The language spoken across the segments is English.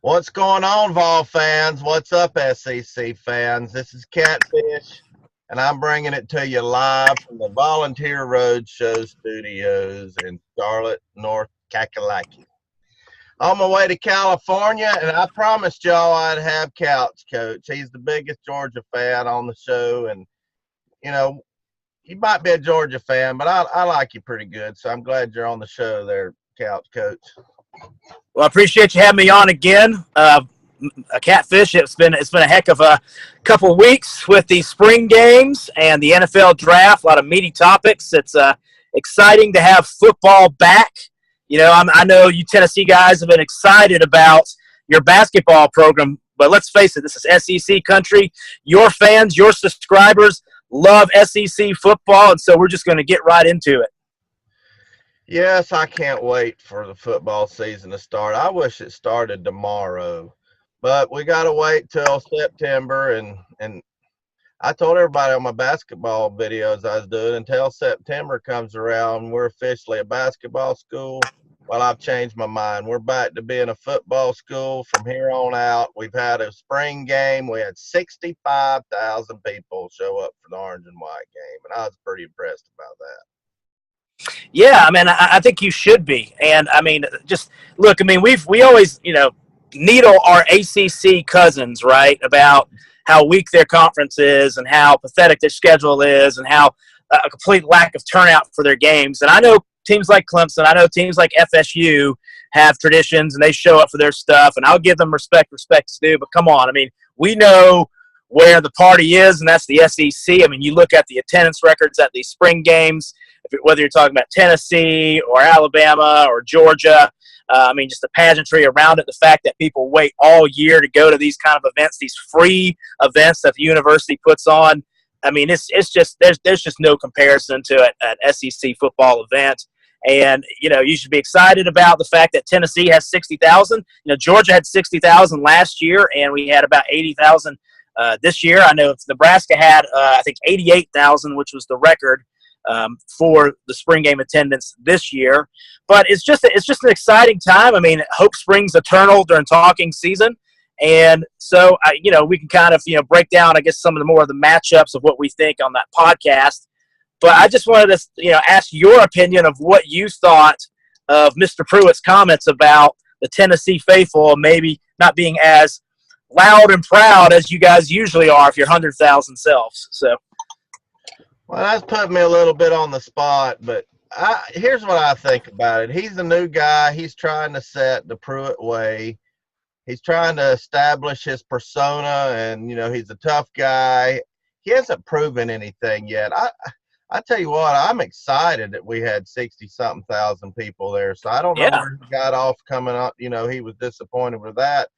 What's going on, Vol fans? What's up, SEC fans? This is Catfish, and I'm bringing it to you live from the Volunteer Roadshow Studios in Charlotte, North Kakalaki. On my way to California, and I promised y'all I'd have Couch Coach. He's the biggest Georgia fan on the show, and, you might be a Georgia fan, but I like you pretty good, so I'm glad you're on the show there, Couch Coach. Well, I appreciate you having me on again. A Catfish. It's been a heck of a couple weeks with the spring games and the NFL draft. A lot of meaty topics. It's exciting to have football back. I know you Tennessee guys have been excited about your basketball program, but let's face it, this is SEC country. Your fans, your subscribers love SEC football, and so we're just going to get right into it. Yes, I can't wait for the football season to start. I wish it started tomorrow, but we got to wait till September. And I told everybody on my basketball videos I was doing, until September comes around, we're officially a basketball school. Well, I've changed my mind. We're back to being a football school from here on out. We've had a spring game. We had 65,000 people show up for the orange and white game, and I was pretty impressed about that. Yeah, I think you should be. And, just look, we always, needle our ACC cousins, right, about how weak their conference is and how pathetic their schedule is and how a complete lack of turnout for their games. And I know teams like Clemson, I know teams like FSU have traditions and they show up for their stuff, and I'll give them respect is due. But come on, we know where the party is, and that's the SEC. You look at the attendance records at these spring games, whether you're talking about Tennessee or Alabama or Georgia, just the pageantry around it, the fact that people wait all year to go to these kind of events, these free events that the university puts on. It's just there's just no comparison to an SEC football event. And, you should be excited about the fact that Tennessee has 60,000. Georgia had 60,000 last year, and we had about 80,000 this year. I know Nebraska had, I think, 88,000, which was the record for the spring game attendance this year. But it's just an exciting time. Hope springs eternal during talking season. And so, we can kind of, break down, I guess, some of the more of the matchups of what we think on that podcast. But I just wanted to, ask your opinion of what you thought of Mr. Pruitt's comments about the Tennessee faithful maybe not being as loud and proud as you guys usually are if you're 100,000 selves. So, well, that's putting me a little bit on the spot, but here's what I think about it. He's a new guy. He's trying to set the Pruitt way. He's trying to establish his persona, and, he's a tough guy. He hasn't proven anything yet. I tell you what, I'm excited that we had 60-something thousand people there. So I don't know where he got off coming up. He was disappointed with that.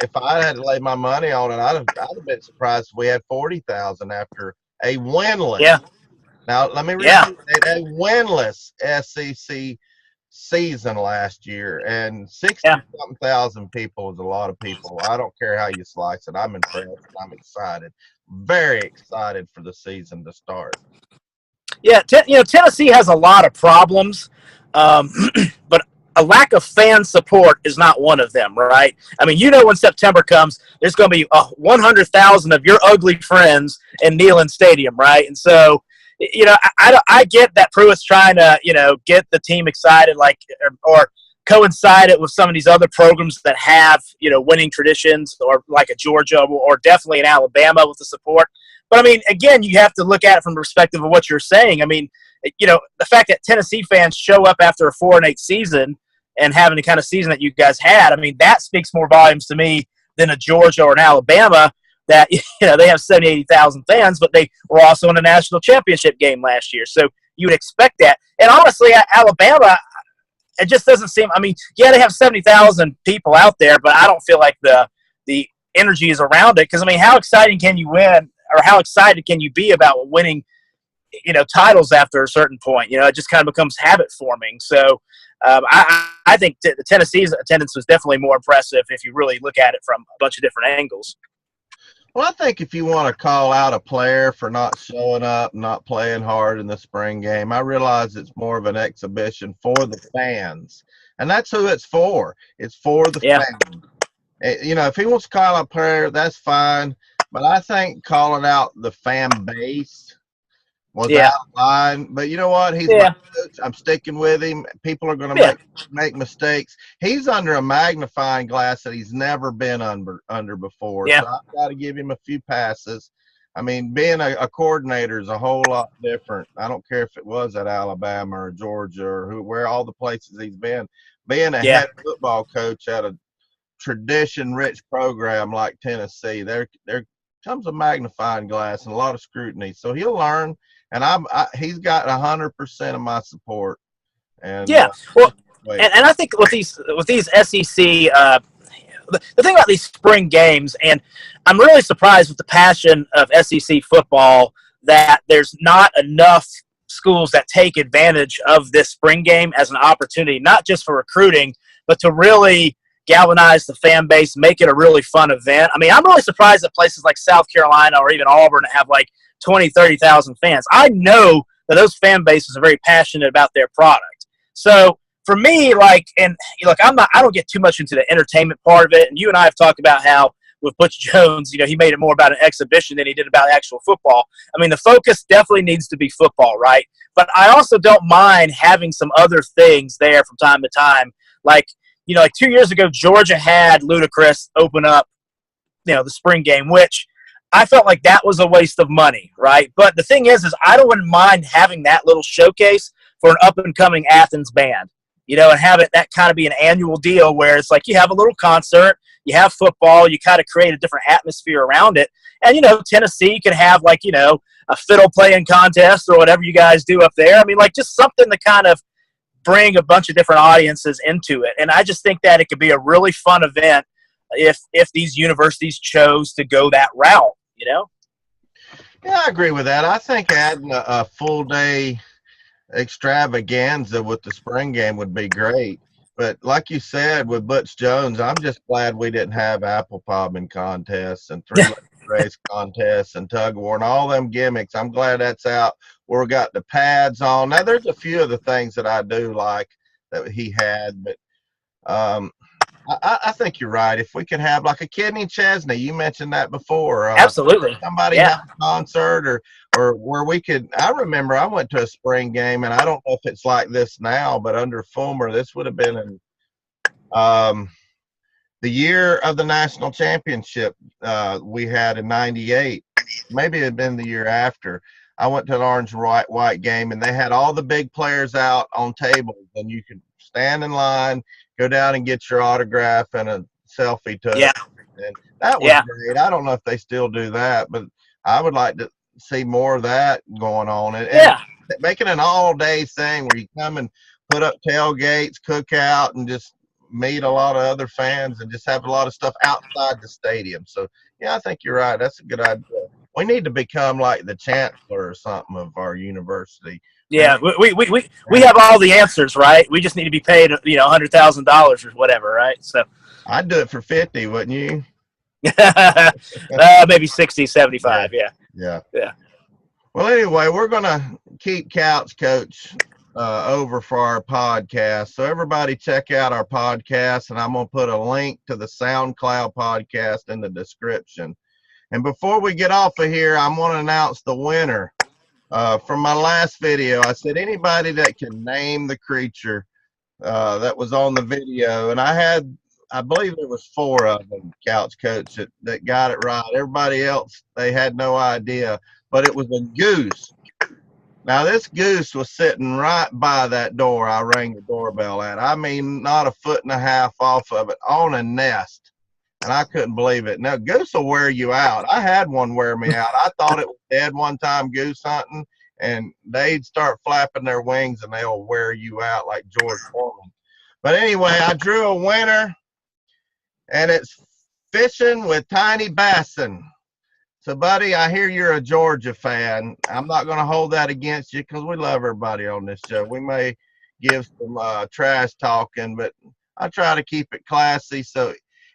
If I had to lay my money on it, I'd have been surprised if we had 40,000 after a winless. Yeah. Now, let me repeat a winless SEC season last year, and 60-something thousand people is a lot of people. I don't care how you slice it. I'm impressed. I'm excited. Very excited for the season to start. Yeah, Tennessee has a lot of problems, but a lack of fan support is not one of them, right? When September comes, there's going to be 100,000 of your ugly friends in Neyland Stadium, right? And so, I get that Pruitt's trying to, get the team excited, or coincide it with some of these other programs that have, winning traditions, or like a Georgia or definitely in Alabama with the support. But, again, you have to look at it from the perspective of what you're saying. The fact that Tennessee fans show up after a 4-8 season and having the kind of season that you guys had, that speaks more volumes to me than a Georgia or an Alabama that, they have 70,000, 80,000 fans, but they were also in a national championship game last year. So you would expect that. And honestly, Alabama, it just doesn't seem – they have 70,000 people out there, but I don't feel like the energy is around it. Because, how exciting can you win, or how excited can you be about winning, titles after a certain point? It just kind of becomes habit forming. So I think the Tennessee's attendance was definitely more impressive if you really look at it from a bunch of different angles. Well, I think if you want to call out a player for not showing up, not playing hard in the spring game, I realize it's more of an exhibition for the fans. And that's who it's for. It's for the fans. If he wants to call a player, that's fine. But I think calling out the fan base was out Yeah, of line. But you know what? He's my yeah, coach. I'm sticking with him. People are going to yeah, make mistakes. He's under a magnifying glass that he's never been under before. yeah, So I've got to give him a few passes. I mean, being a coordinator is a whole lot different. I don't care if it was at Alabama or Georgia or where all the places he's been. Being a yeah. head football coach at a tradition-rich program like Tennessee, there comes a magnifying glass and a lot of scrutiny. So he'll learn, and he's got 100% of my support. And Yeah. Well, wait, and I think with these SEC, the thing about these spring games, and I'm really surprised with the passion of SEC football that there's not enough schools that take advantage of this spring game as an opportunity, not just for recruiting, but to really galvanize the fan base, make it a really fun event. I mean, I'm really surprised that places like South Carolina or even Auburn have like 20, 30,000 fans. I know that those fan bases are very passionate about their product. So for me, like, and look, I don't get too much into the entertainment part of it. And you and I have talked about how with Butch Jones, he made it more about an exhibition than he did about actual football. I mean, the focus definitely needs to be football, right? But I also don't mind having some other things there from time to time. Like, like 2 years ago, Georgia had Ludacris open up, the spring game, which I felt like that was a waste of money, right? But the thing is I don't mind having that little showcase for an up and coming Athens band, and have it that kind of be an annual deal where it's like you have a little concert, you have football, you kind of create a different atmosphere around it. And, Tennessee could have like, a fiddle playing contest or whatever you guys do up there. I mean, like just something to kind of bring a bunch of different audiences into it. And I just think that it could be a really fun event if these universities chose to go that route. yeah, I agree with that. I think adding a full day extravaganza with the spring game would be great. But like you said, with Butch Jones, I'm just glad we didn't have apple popping contests and three-legged race contests and tug of war and all them gimmicks. I'm glad that's out. We got the pads on. Now, there's a few of the things that I do like that he had, but um, I think you're right. If we could have like a Kidney Chesney, you mentioned that before. Absolutely. Somebody Yeah. have a concert or where we could. I remember I went to a spring game, and I don't know if it's like this now, but under Fulmer, this would have been in um, the year of the national championship we had in '98. Maybe it had been the year after. I went to an orange white game, and they had all the big players out on tables, and you could stand in line, go down and get your autograph and a selfie to Yeah. it. And that was Yeah. great. I don't know if they still do that, but I would like to see more of that going on, and Yeah. making an all-day thing where you come and put up tailgates, cook out, and just meet a lot of other fans and just have a lot of stuff outside the stadium. So, yeah, I think you're right. That's a good idea. We need to become like the chancellor or something of our university. We Yeah. need, We have all the answers, right? We just need to be paid, $100,000 or whatever, right? So I'd do it for 50, wouldn't you? maybe 60, Yeah, 75. Yeah. yeah. Yeah. Well, anyway, we're gonna keep Couch Coach over for our podcast. So everybody, check out our podcast, and I'm gonna put a link to the SoundCloud podcast in the description. And before we get off of here, I'm gonna announce the winner. From my last video, I said anybody that can name the creature that was on the video, and I believe there was 4 of them, Couch Coach, that got it right. Everybody else, they had no idea, but it was a goose. Now, this goose was sitting right by that door I rang the doorbell at. I mean, not a foot and a half off of it, on a nest. And I couldn't believe it. Now, goose will wear you out. I had one wear me out. I thought it was dead one time goose hunting, and they'd start flapping their wings, and they'll wear you out like George Foreman. But anyway, I drew a winner, and it's Fishing with Tiny Bassin. So, buddy, I hear you're a Georgia fan. I'm not going to hold that against you because we love everybody on this show. We may give some trash talking, but I try to keep it classy. So,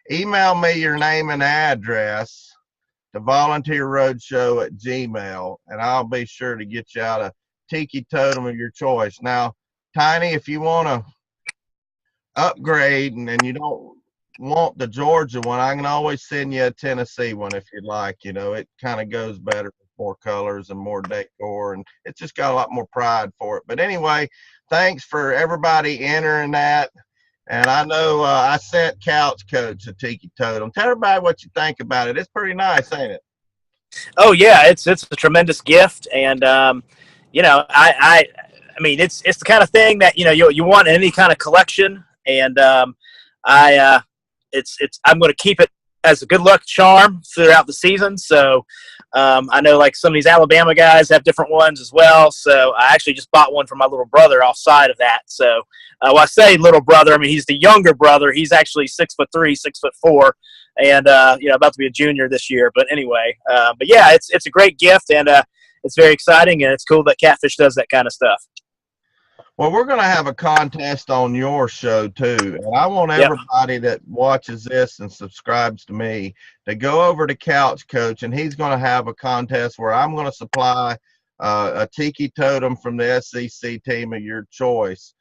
email me your name and address to volunteerroadshow@gmail, and I'll be sure to get you out a tiki totem of your choice. Now, Tiny, if you want to upgrade and you don't want the Georgia one, I can always send you a Tennessee one if you'd like. You know, it kind of goes better with more colors and more decor, and it's just got a lot more pride for it. But anyway, thanks for everybody entering that. And I know I sent Couch Coach a Tiki Totem. Tell everybody what you think about it. It's pretty nice, ain't it? Oh yeah, it's a tremendous gift, and you know, I mean, it's the kind of thing that you want in any kind of collection, and I it's I'm going to keep it as a good luck charm throughout the season. So I know like some of these Alabama guys have different ones as well. So I actually just bought one for my little brother offside of that. So well, I say little brother, I mean he's the younger brother. He's actually 6'3", 6'4", and about to be a junior this year. But anyway, but yeah, it's a great gift, and it's very exciting, and it's cool that Catfish does that kind of stuff. Well, we're going to have a contest on your show too. And I want Yep. everybody that watches this and subscribes to me to go over to Couch Coach, and he's going to have a contest where I'm going to supply a Tiki Totem from the SEC team of your choice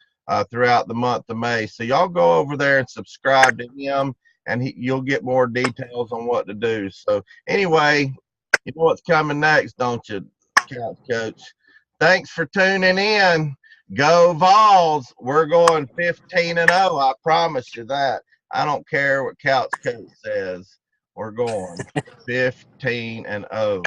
throughout the month of May. So y'all go over there and subscribe to him, and you'll get more details on what to do. So anyway, you know what's coming next, don't you, Couch Coach? Thanks for tuning in. Go Vols. We're going 15-0. I promise you that. I don't care what Couch Coach says. We're going 15-0.